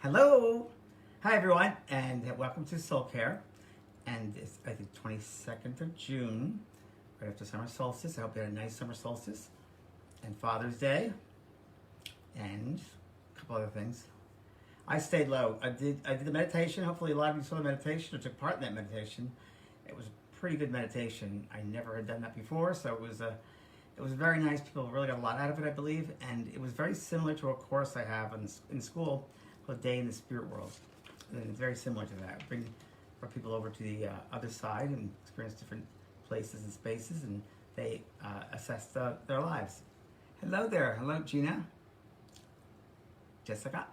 Hello! Hi everyone, and welcome to SOULCare. And it's, I think, 22nd of June, right after summer solstice. I hope you had a nice summer solstice. And Father's Day. And a couple other things. I stayed low. I did the meditation. Hopefully a lot of you saw the meditation or took part in that meditation. It was a pretty good meditation. I never had done that before, so it was very nice. People really got a lot out of it, I believe. And it was very similar to a course I have in school, a day in the spirit world, and it's very similar to that. Bring people over to the other side and experience different places and spaces, and they assess their lives. Hello there. Hello, Gina, Jessica,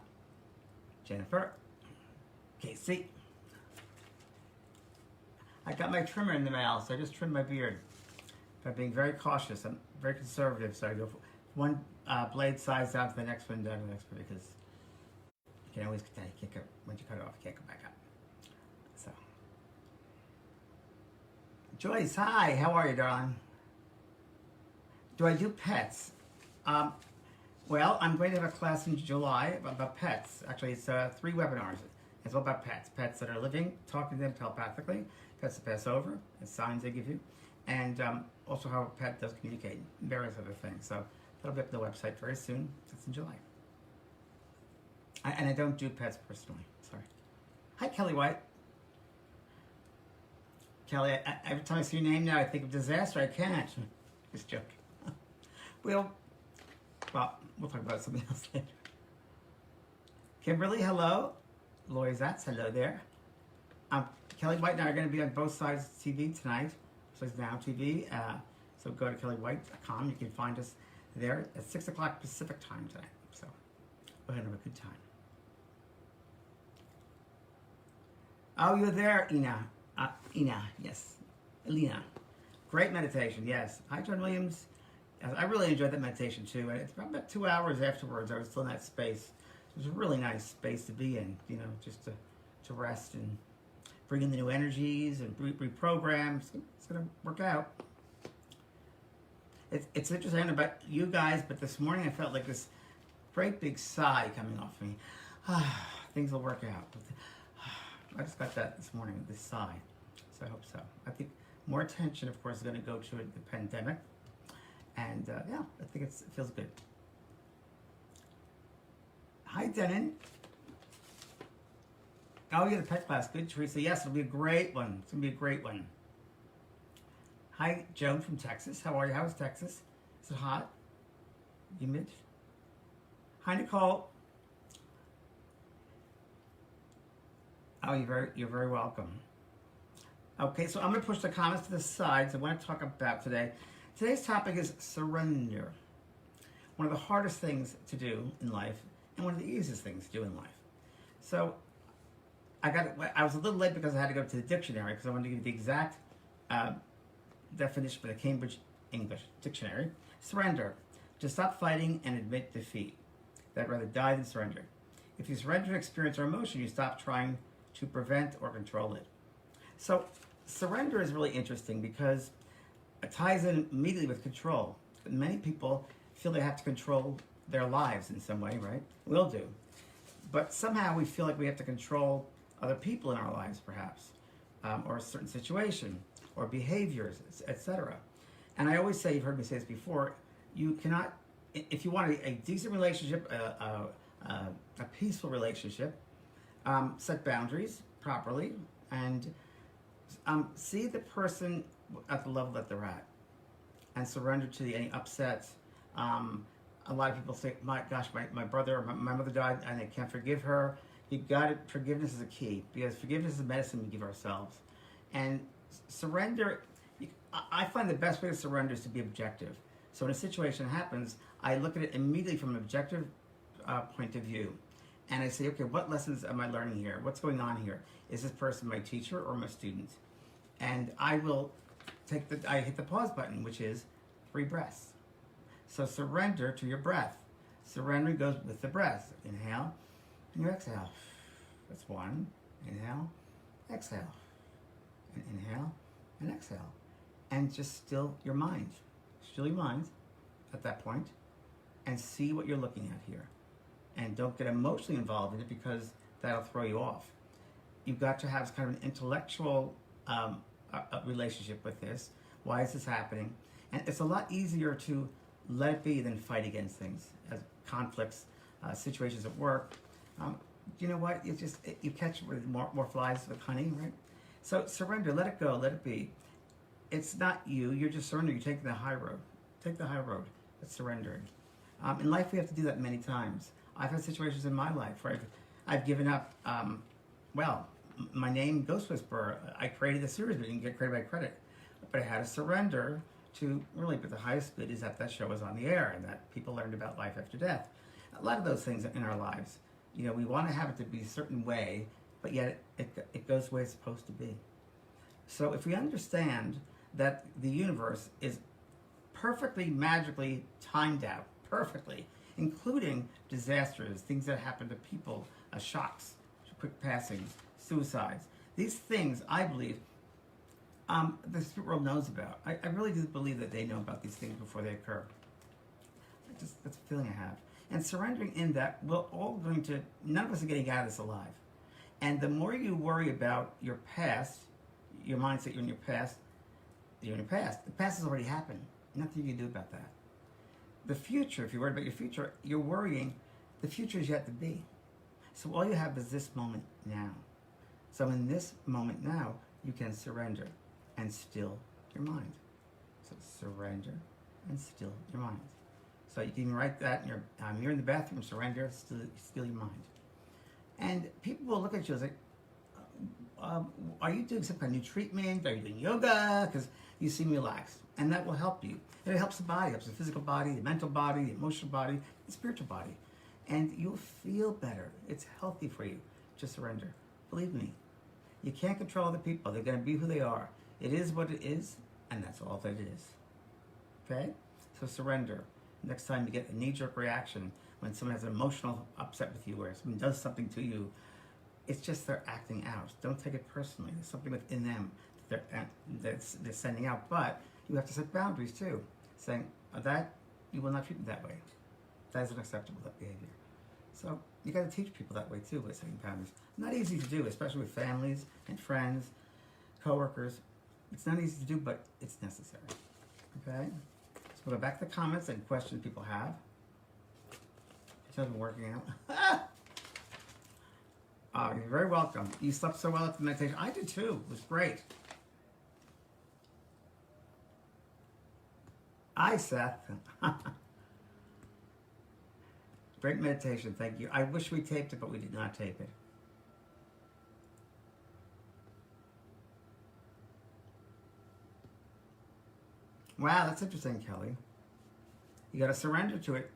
Jennifer, Casey. I got my trimmer in the mail, so I just trimmed my beard. But being very cautious, I'm very conservative, so I go from one blade size down to the next one, down to the next one, because you can always kick it once you cut it off. You can't come back up. So, Joyce, hi. How are you, darling? Do I do pets? Well, I'm going to have a class in July about pets. Actually, it's 3 webinars. It's all about pets. Pets that are living, talking to them telepathically, pets that pass over, and signs they give you, and also how a pet does communicate, and various other things. So that'll be up on the website very soon. That's in July. And I don't do pets personally. Sorry. Hi, Kelly White. Kelly, every time I see your name now, I think of disaster. I can't. Just joking. Well, we'll talk about something else later. Kimberly, hello. Lori Zatz, hello there. Kelly White and I are going to be on both sides of TV tonight. So it's Now TV. So go to kellywhite.com. You can find us there at 6 o'clock Pacific time tonight. So we're going to have a good time. Oh, you're there, Ina. Ina, yes. Elena. Great meditation, yes. Hi, John Williams. I really enjoyed that meditation too. And it's about 2 hours afterwards, I was still in that space. It was a really nice space to be in, you know, just to rest and bring in the new energies and reprogram. It's going to work out. It's interesting about you guys, but this morning I felt like this great big sigh coming off me. Things will work out. I just got that this morning, this sigh. So I hope so. I think more attention, of course, is going to go to the pandemic. And yeah, I think it feels good. Hi, Denon. Oh, yeah, the pet class. Good, Teresa. Yes, it'll be a great one. It's going to be a great one. Hi, Joan from Texas. How are you? How's Texas? Is it hot? Humid? Hi, Nicole. Oh, you're very welcome. Okay, so I'm going to push the comments to the sides. I want to talk about today's topic is surrender. One of the hardest things to do in life, and one of the easiest things to do in life. So I was a little late because I had to go to the dictionary because I wanted to give you the exact definition for the Cambridge English Dictionary. Surrender: to stop fighting and admit defeat. That rather die than surrender. If you surrender to experience or emotion, you stop trying to prevent or control it. So surrender is really interesting because it ties in immediately with control. Many people feel they have to control their lives in some way, right? We all do. But somehow we feel like we have to control other people in our lives, perhaps, or a certain situation, or behaviors, etc. And I always say, you've heard me say this before, you cannot, if you want a decent relationship, a peaceful relationship, set boundaries properly, and see the person at the level that they're at, and surrender to any upsets. A lot of people say, my gosh, my brother or my mother died and I can't forgive her. You got it. Forgiveness is a key, because forgiveness is the medicine we give ourselves. And surrender, I find the best way to surrender is to be objective. So when a situation happens, I look at it immediately from an objective point of view. And I say, okay, what lessons am I learning here? What's going on here? Is this person my teacher or my student? And I will I hit the pause button, which is 3 breaths. So surrender to your breath. Surrender goes with the breath. Inhale, and you exhale. That's 1. Inhale, exhale. And inhale, and exhale. And just still your mind. Still your mind at that point, and see what you're looking at here. and don't get emotionally involved in it because that'll throw you off. You've got to have kind of an intellectual a relationship with this. Why is this happening? And it's a lot easier to let it be than fight against things, as conflicts, situations at work. You know what? You catch it with more flies with honey, right? So surrender, let it go, let it be. It's not you. You're just surrendering. You're taking the high road. Take the high road. That's surrendering. In life, we have to do that many times. I've had situations in my life where I've given up. My name, Ghost Whisperer, I created the series, but you can get credit by credit. But I had to surrender to really, but the highest good is that show was on the air and that people learned about life after death. A lot of those things in our lives. You know, we want to have it to be a certain way, but yet it goes the way it's supposed to be. So if we understand that the universe is perfectly, magically timed out, perfectly, including disasters, things that happen to people, shocks, quick passings, suicides. These things, I believe, the spirit world knows about. I really do believe that they know about these things before they occur. That's a feeling I have. And surrendering in that, none of us are getting out of this alive. And the more you worry about your past, your mindset, you're in your past, you're in your past. The past has already happened. Nothing you can do about that. The future, if you're worried about your future, you're worrying, the future is yet to be. So all you have is this moment now. So in this moment now, you can surrender and still your mind. So surrender and still your mind. So you can write that in you're in the bathroom, surrender, still your mind. And people will look at you and say, are you doing some kind of new treatment? Are you doing yoga? Because you seem relaxed. And that will help you. And it helps the body, helps the physical body, the mental body, the emotional body, the spiritual body. And you'll feel better. It's healthy for you to surrender. Believe me, you can't control other people. They're going to be who they are. It is what it is, and that's all that it is. Okay? So surrender. Next time you get a knee-jerk reaction when someone has an emotional upset with you or someone does something to you, it's just they're acting out. Don't take it personally. There's something within them that they're sending out. But you have to set boundaries too, saying that you will not treat me that way. That is unacceptable, that behavior. So you got to teach people that way too by setting boundaries. Not easy to do, especially with families and friends, coworkers. It's not easy to do, but it's necessary. Okay? So we'll go back to the comments and questions people have. It hasn't been working out. You're very welcome. You slept so well at the meditation. I did too. It was great. Hi, Seth. Great meditation. Thank you. I wish we taped it, but we did not tape it. Wow, that's interesting, Kelly. You got to surrender to it.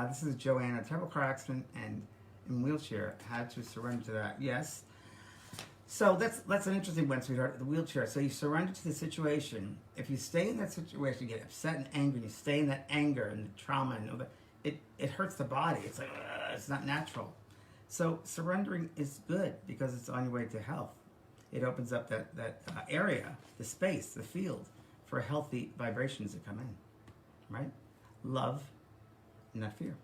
This is Joanna. Terrible car accident and in wheelchair. Had to surrender to that. Yes. So that's an interesting one, sweetheart. The wheelchair. So you surrender to the situation. If you stay in that situation, you get upset and angry. You stay in that anger and the trauma and all that. It hurts the body. It's like it's not natural. So surrendering is good because it's on your way to health. It opens up that area, the space, the field for healthy vibrations to come in. Right? Love, not fear.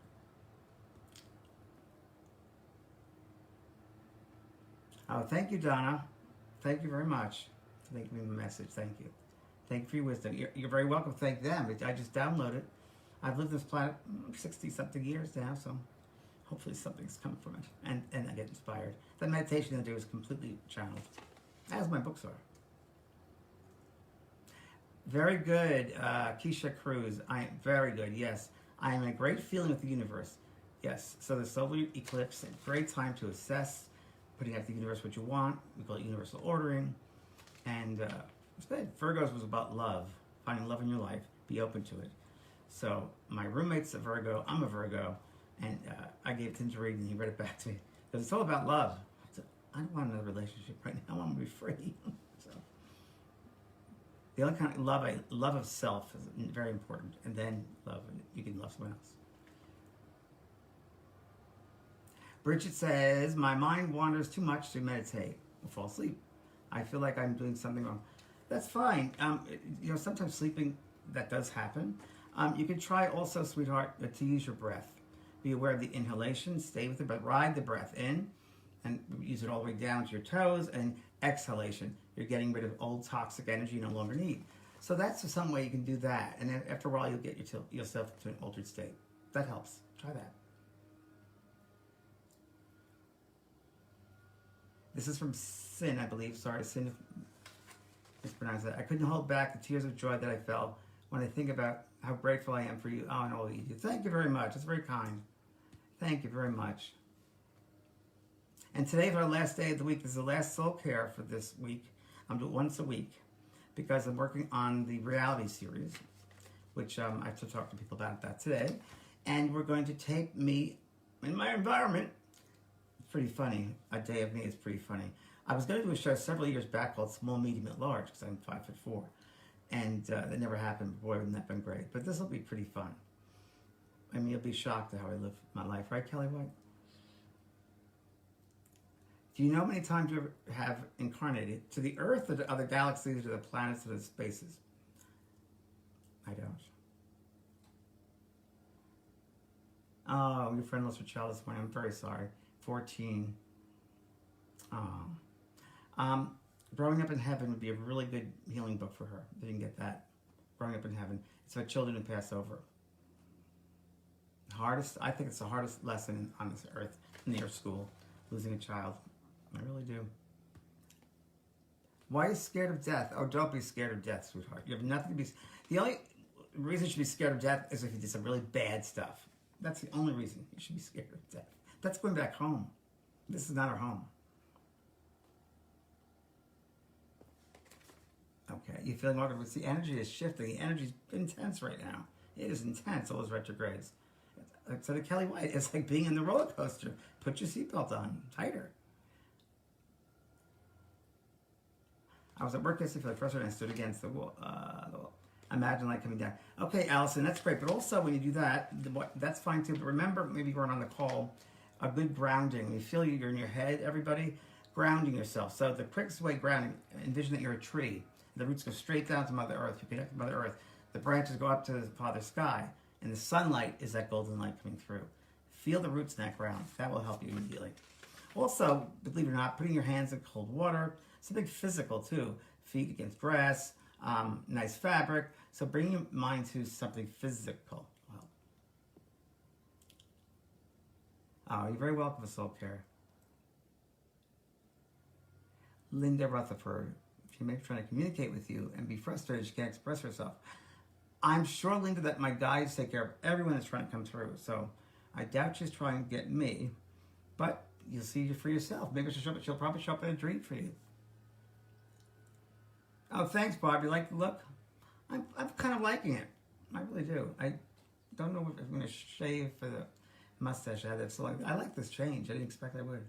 Oh, thank you, Donna. Thank you very much. Thank you for the message. Thank you. Thank you for your wisdom. You're very welcome. Thank them. I just downloaded it. I've lived this planet 60-something years now, so hopefully something's come from it. And I get inspired. The meditation I do is completely channeled, as my books are. Very good, Keisha Cruz. I am very good, yes. I am in a great feeling with the universe. Yes, so the solar eclipse, a great time to assess, putting out the universe what you want. We call it universal ordering. And it's good. Virgos was about love, finding love in your life, be open to it. So my roommate's a Virgo, I'm a Virgo, and I gave it to him to read and he read it back to me. Because it's all about love. I said, I don't want another relationship right now, I want to be free. So the only kind of love of self is very important. And then love, and you can love someone else. Bridget says, my mind wanders too much to meditate or fall asleep. I feel like I'm doing something wrong. That's fine. Sometimes sleeping, that does happen. You can try also, sweetheart, to use your breath. Be aware of the inhalation, stay with it, but ride the breath in and use it all the way down to your toes, and exhalation. You're getting rid of old toxic energy you no longer need. So that's some way you can do that. And then after a while, you'll get yourself to an altered state. That helps. Try that. This is from Sin, I believe. Sorry, Sin, mispronounced that. I couldn't hold back the tears of joy that I felt when I think about how grateful I am for you. Oh, and all you do. Thank you very much. That's very kind. Thank you very much. And today is our last day of the week. This is the last SOULCare for this week. I'm doing it once a week because I'm working on the reality series, which I have to talk to people about that today. And we're going to take me in my environment. It's pretty funny. A day of me is pretty funny. I was going to do a show several years back called Small, Medium, at Large because I'm 5'4". And that never happened. Boy, wouldn't that have been great. But this will be pretty fun. I mean, you'll be shocked at how I live my life. Right, Kelly White? Do you know how many times you have incarnated? To the Earth, or to other galaxies, or to the planets, or the spaces? I don't. Oh, your friend lost her child this morning. I'm very sorry. 14. Oh. Growing Up in Heaven would be a really good healing book for her. If you can get that. Growing Up in Heaven. It's about children who pass over. I think it's the hardest lesson on this earth, near school, losing a child. I really do. Why are you scared of death? Oh, don't be scared of death, sweetheart. You have nothing to be... The only reason you should be scared of death is if you did some really bad stuff. That's the only reason you should be scared of death. That's going back home. This is not our home. Okay, you're feeling awkward, but the energy is shifting. The energy is intense right now. It is intense, all those retrogrades. So the Kelly White, it's like being in the roller coaster. Put your seatbelt on, tighter. I was at work yesterday for the first time and I stood against the wall. Imagine light coming down. Okay, Allison, that's great. But also when you do that, that's fine too. But remember, maybe going on the call, a good grounding. When you feel you're in your head, everybody, grounding yourself. So the quickest way grounding, envision that you're a tree. The roots go straight down to Mother Earth. You connect to Mother Earth. The branches go up to the Father Sky. And the sunlight is that golden light coming through. Feel the roots in that ground. That will help you immediately. Also, believe it or not, putting your hands in cold water. Something physical too. Feet against grass, nice fabric. So bring your mind to something physical. Oh, you're very welcome for SOULCare. Linda Rutherford. She may be trying to communicate with you and be frustrated she can't express herself. I'm sure, Linda, that my guides take care of everyone that's trying to come through. So I doubt she's trying to get me, but you'll see for yourself. Maybe she'll probably show up in a dream for you. Oh, thanks, Bob. You like the look? I'm kind of liking it. I really do. I don't know if I'm going to shave for the mustache I had. So I like this change. I didn't expect I would.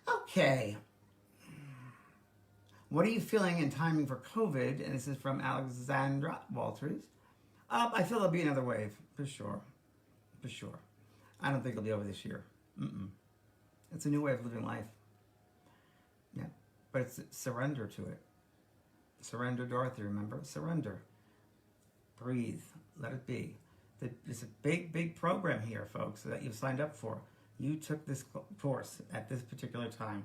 Okay. What are you feeling in timing for COVID? And this is from Alexandra Walters. I feel there'll be another wave, for sure. For sure. I don't think it'll be over this year. It's a new way of living life. Yeah. But it's surrender to it. Surrender, Dorothy, remember? Surrender. Breathe. Let it be. There's a big, big program here, folks, that you've signed up for. You took this course at this particular time.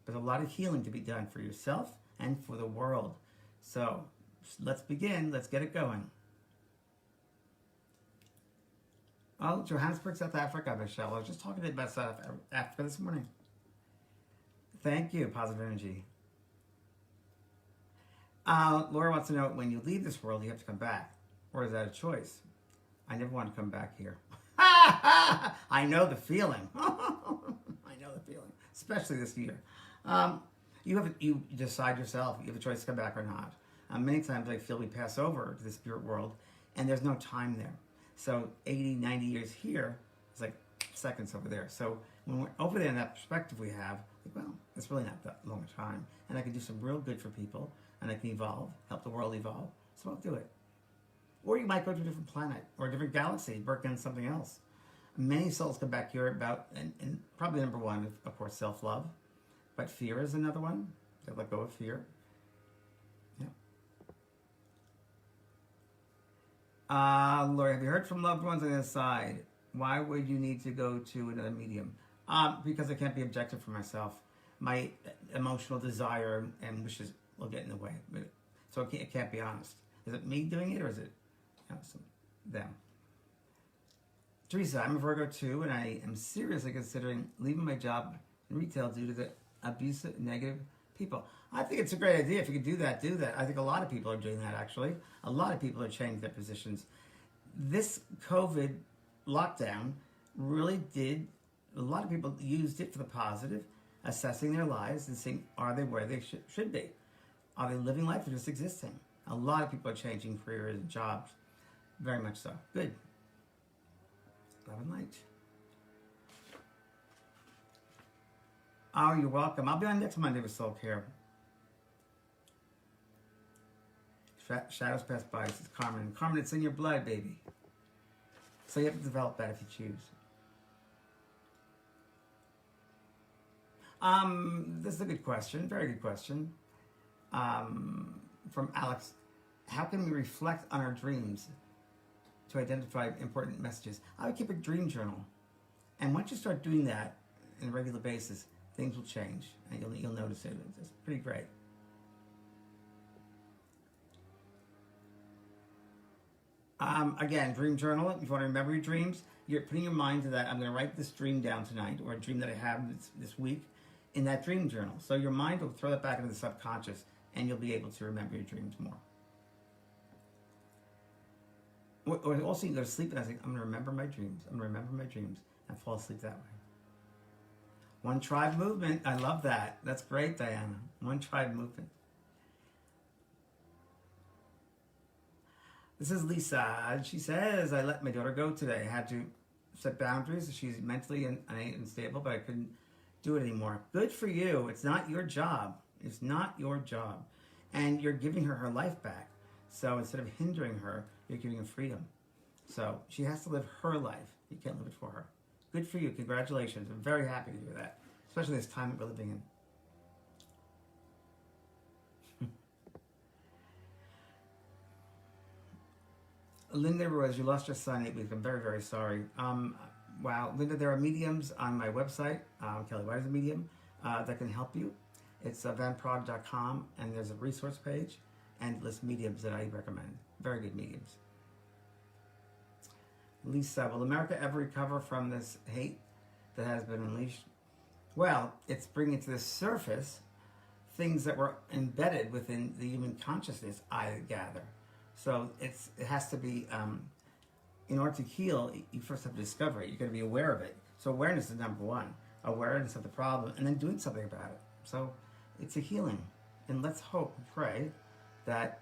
There's a lot of healing to be done for yourself and for the world. So let's begin. Let's get it going. Oh, Johannesburg, South Africa, Michelle. I was just talking about South Africa this morning. Thank you, positive energy. Laura wants to know, when you leave this world, you have to come back. Or is that a choice? I never want to come back here. I know the feeling. I know the feeling, especially this year. You decide yourself. You have a choice to come back or not. Many times I feel we pass over to the spirit world, and there's no time there. So 80, 90 years here is like seconds over there. So when we're over there in that perspective we have, well, it's really not that long a time. And I can do some real good for people, and I can evolve, help the world evolve. So I'll do it. Or you might go to a different planet or a different galaxy, work on something else. Many souls come back here about, and probably number one, of course, self-love. But fear is another one. They let go of fear. Yeah. Lori, have you heard from loved ones on the other side? Why would you need to go to another medium? Because I can't be objective for myself. My emotional desire and wishes will get in the way. So it can't be honest. Is it me doing it, or is it them? Teresa, I'm a Virgo too, and I am seriously considering leaving my job in retail due to the abusive, negative people. I think it's a great idea. If you could do that, do that. I think a lot of people are doing that, actually. A lot of people are changing their positions. This COVID lockdown really did, a lot of people used it for the positive, assessing their lives and seeing, are they where they should be? Are they living life or just existing? A lot of people are changing careers and jobs. Very much so. Good. Love and light. Oh, you're welcome. I'll be on next Monday with SOULCare. Shadows pass by, says Carmen. Carmen, it's in your blood, baby. So you have to develop that if you choose. This is a good question. Very good question. From Alex. How can we reflect on our dreams to identify important messages? I would keep a dream journal. And once you start doing that on a regular basis, things will change. And you'll notice it. It's pretty great. Again, dream journal. If you want to remember your dreams, you're putting your mind to that. I'm going to write this dream down tonight, or a dream that I have this week, in that dream journal. So your mind will throw that back into the subconscious, and you'll be able to remember your dreams more. Or also, you go to sleep and I think, I'm going to remember my dreams. I'm going to remember my dreams, and fall asleep that way. One tribe movement. I love that. That's great, Diana. One tribe movement. This is Lisa. She says, I let my daughter go today. I had to set boundaries. She's mentally unstable, but I couldn't do it anymore. Good for you. It's not your job. It's not your job. And you're giving her her life back. So instead of hindering her, you're giving her freedom. So she has to live her life. You can't live it for her. Good for you. Congratulations. I'm very happy to hear that, especially this time that we're living in. Linda Rose, you lost your son 8 weeks. I'm very, very sorry. Wow, Linda, there are mediums on my website, Kelly White is a medium, that can help you. It's vanprog.com, and there's a resource page and list mediums that I recommend. Very good mediums. Lisa, will America ever recover from this hate that has been unleashed? Well, it's bringing to the surface things that were embedded within the human consciousness, I gather. So it has to be, in order to heal, you first have to discover it. You've got to be aware of it. So awareness is number one. Awareness of the problem, and then doing something about it. So it's a healing. And let's hope and pray that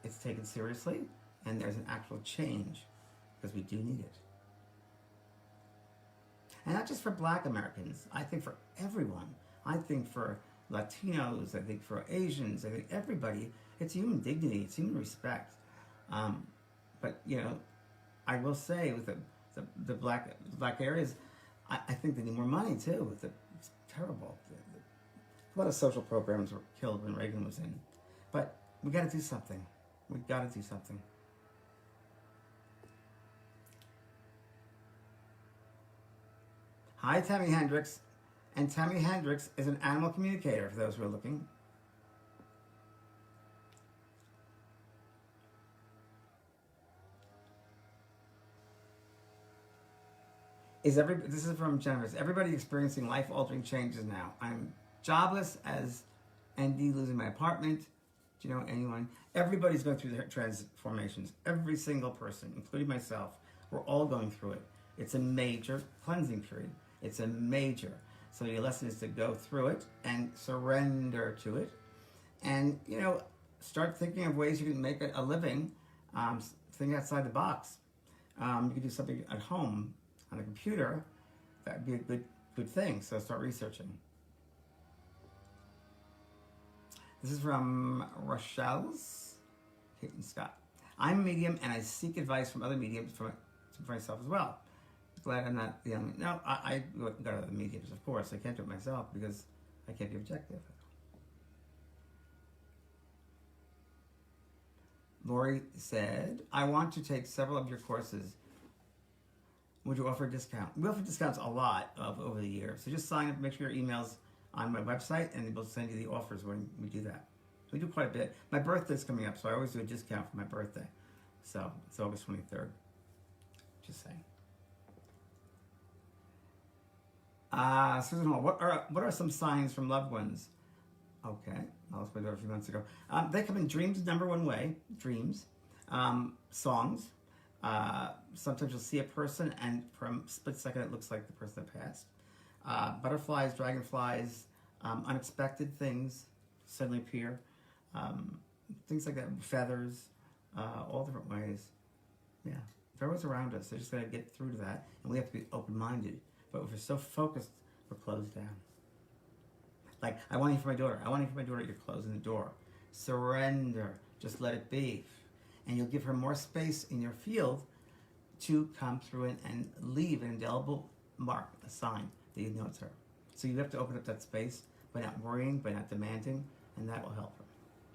it's taken seriously and there's an actual change, because we do need it. And not just for Black Americans. I think for everyone. I think for Latinos. I think for Asians. I think everybody. It's human dignity. It's human respect. But, you know, I will say with the black areas, I think they need more money too. It's terrible. A lot of social programs were killed when Reagan was in. But we got to do something. We got to do something. Hi, Tammy Hendricks. And Tammy Hendricks is an animal communicator, for those who are looking. This is from Jennifer. Is everybody experiencing life-altering changes now? I'm jobless as ND, losing my apartment. Do you know anyone? Everybody's going through their transformations. Every single person, including myself. We're all going through it. It's a major cleansing period. It's a major. So your lesson is to go through it and surrender to it. And, you know, start thinking of ways you can make a living. Think outside the box. You can do something at home on a computer. That'd be a good thing. So start researching. This is from Rochelle's Peyton Scott. I'm a medium and I seek advice from other mediums for myself as well. Glad I'm not the only. No, I got other mediums, of course. I can't do it myself because I can't be objective. Lori said, I want to take several of your courses. Would you offer a discount? We offer discounts a lot over the years. So just sign up, make sure your email's on my website, and we'll send you the offers when we do that. We do quite a bit. My birthday's coming up, so I always do a discount for my birthday. So it's August 23rd. Just saying. Susan Hall, what are some signs from loved ones? Okay, I lost my daughter a few months ago. They come in dreams, number one way, dreams, songs. Sometimes you'll see a person, and from a split second, it looks like the person that passed. Butterflies, dragonflies, unexpected things suddenly appear. Things like that, feathers, all different ways. Yeah, they're always around us. They just got to get through to that, and we have to be open-minded. But if we're so focused, we're closed down. Like, I want you for my daughter. I want you for my daughter. You're closing the door. Surrender. Just let it be. And you'll give her more space in your field to come through and leave an indelible mark, a sign that you know it's her. So you have to open up that space by not worrying, by not demanding, and that will help her.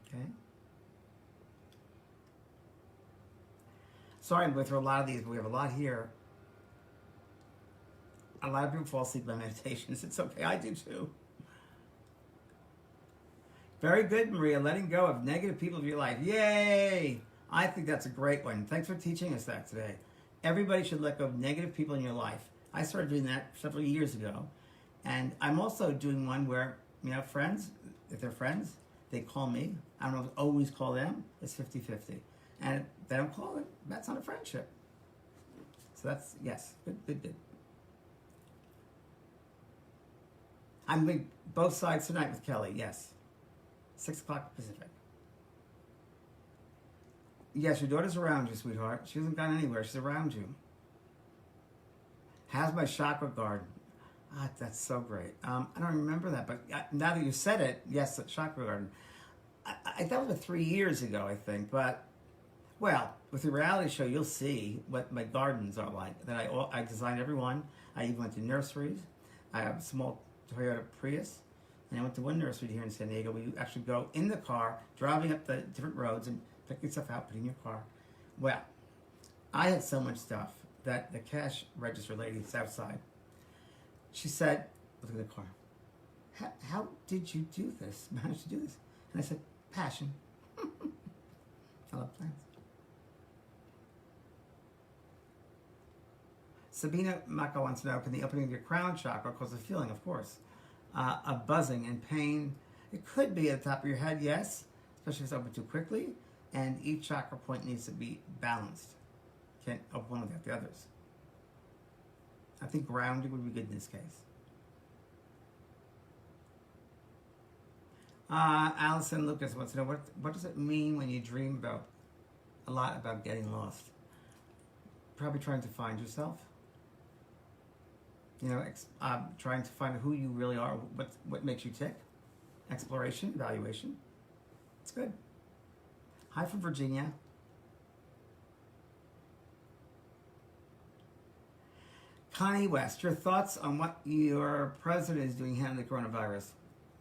Okay? Sorry, I'm going through a lot of these, but we have a lot here. A lot of people fall asleep by meditations. It's okay. I do too. Very good, Maria. Letting go of negative people of your life. Yay! I think that's a great one. Thanks for teaching us that today. Everybody should let go of negative people in your life. I started doing that several years ago. And I'm also doing one where, friends, if they're friends, they call me. I don't always call them. It's 50-50. And if they don't call it, that's not a friendship. So that's, yes, good. I'm with both sides tonight with Kelly, yes. 6 o'clock Pacific. Yes, your daughter's around you, sweetheart. She hasn't gone anywhere. She's around you. How's my chakra garden? That's so great. I don't remember that, but now that you said it, yes, the chakra garden. That was 3 years ago, I think. But, well, with the reality show, you'll see what my gardens are like. That I designed every one. I even went to nurseries. I have a small Toyota Prius. And I went to one nursery here in San Diego where you actually go in the car, driving up the different roads and picking stuff out, putting in your car. Well, I had so much stuff that the cash register lady outside, she said, look at the car. How did you do this, manage to do this? And I said, passion. I love plants. Sabina Maka wants to know, can the opening of your crown chakra cause a feeling? Of course. A buzzing and pain. It could be at the top of your head, yes, especially if it's open too quickly. And each chakra point needs to be balanced. Can't open one without the others. I think grounding would be good in this case. Allison Lucas wants to know, what does it mean when you dream a lot about getting lost? Probably trying to find yourself. Trying to find who you really are, what makes you tick. Exploration, evaluation. It's good. Hi from Virginia. Connie West, your thoughts on what your president is doing handling the coronavirus?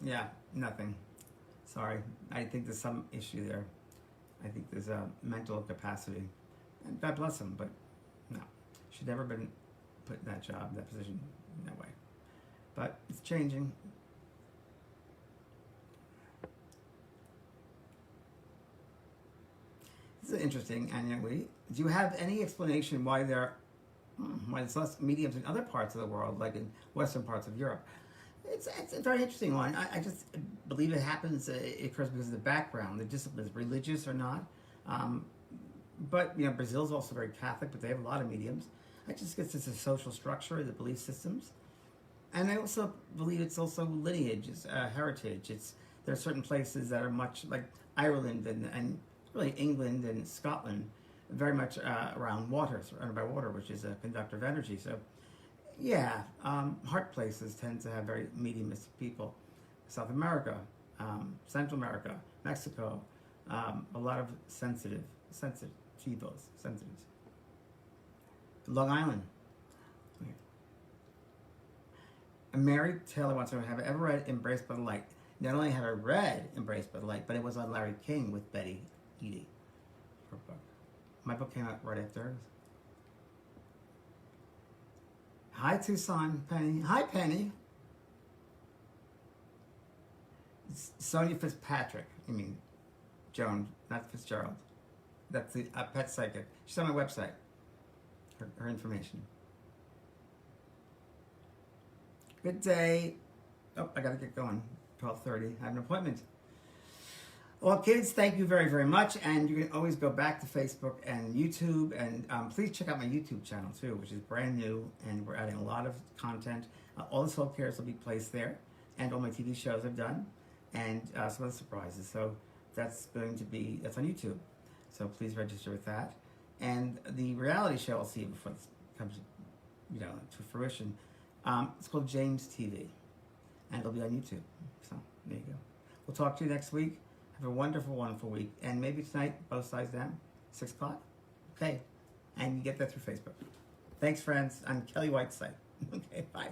Yeah, nothing. Sorry. I think there's some issue there. I think there's a mental capacity. And God bless him, but no. Should never have been put in that job, that position, in that way. But it's changing. This is interesting, Anya. Do you have any explanation why there's less mediums in other parts of the world, like in western parts of Europe? It's a very interesting one. I just believe it happens, it occurs because of the background, the disciplines, religious or not. But, Brazil's also very Catholic, but they have a lot of mediums. I just guess it's a social structure, the belief systems. And I also believe it's also lineage, it's heritage. There are certain places that are much like Ireland and really England and Scotland, very much around water, surrounded by water, which is a conductor of energy. So, yeah, heart places tend to have very mediumistic people. South America, Central America, Mexico, a lot of sensitives. Long Island. Mary Taylor wants to know, have I ever read Embraced by the Light? Not only have I read Embraced by the Light, but it was on Larry King with Betty Eadie. book. My book came out right after hers. Hi, Tucson, Penny. Hi, Penny. It's Sonia Fitzpatrick. I mean, Joan, not Fitzgerald. That's the pet psychic. She's on my website. Her information. Good day. Oh, I gotta get going. 12:30. I have an appointment. Well, kids, thank you very, very much. And you can always go back to Facebook and YouTube. And please check out my YouTube channel, too, which is brand new. And we're adding a lot of content. All the SOULCares will be placed there. And all my TV shows I've done. And some other surprises. So that's on YouTube. So please register with that. And the reality show I'll see you before this comes, to fruition. It's called James TV. And it'll be on YouTube. So there you go. We'll talk to you next week. Have a wonderful, wonderful week. And maybe tonight, both sides down, 6 o'clock. Okay. And you get that through Facebook. Thanks, friends. I'm Kelly Whiteside. Okay, bye.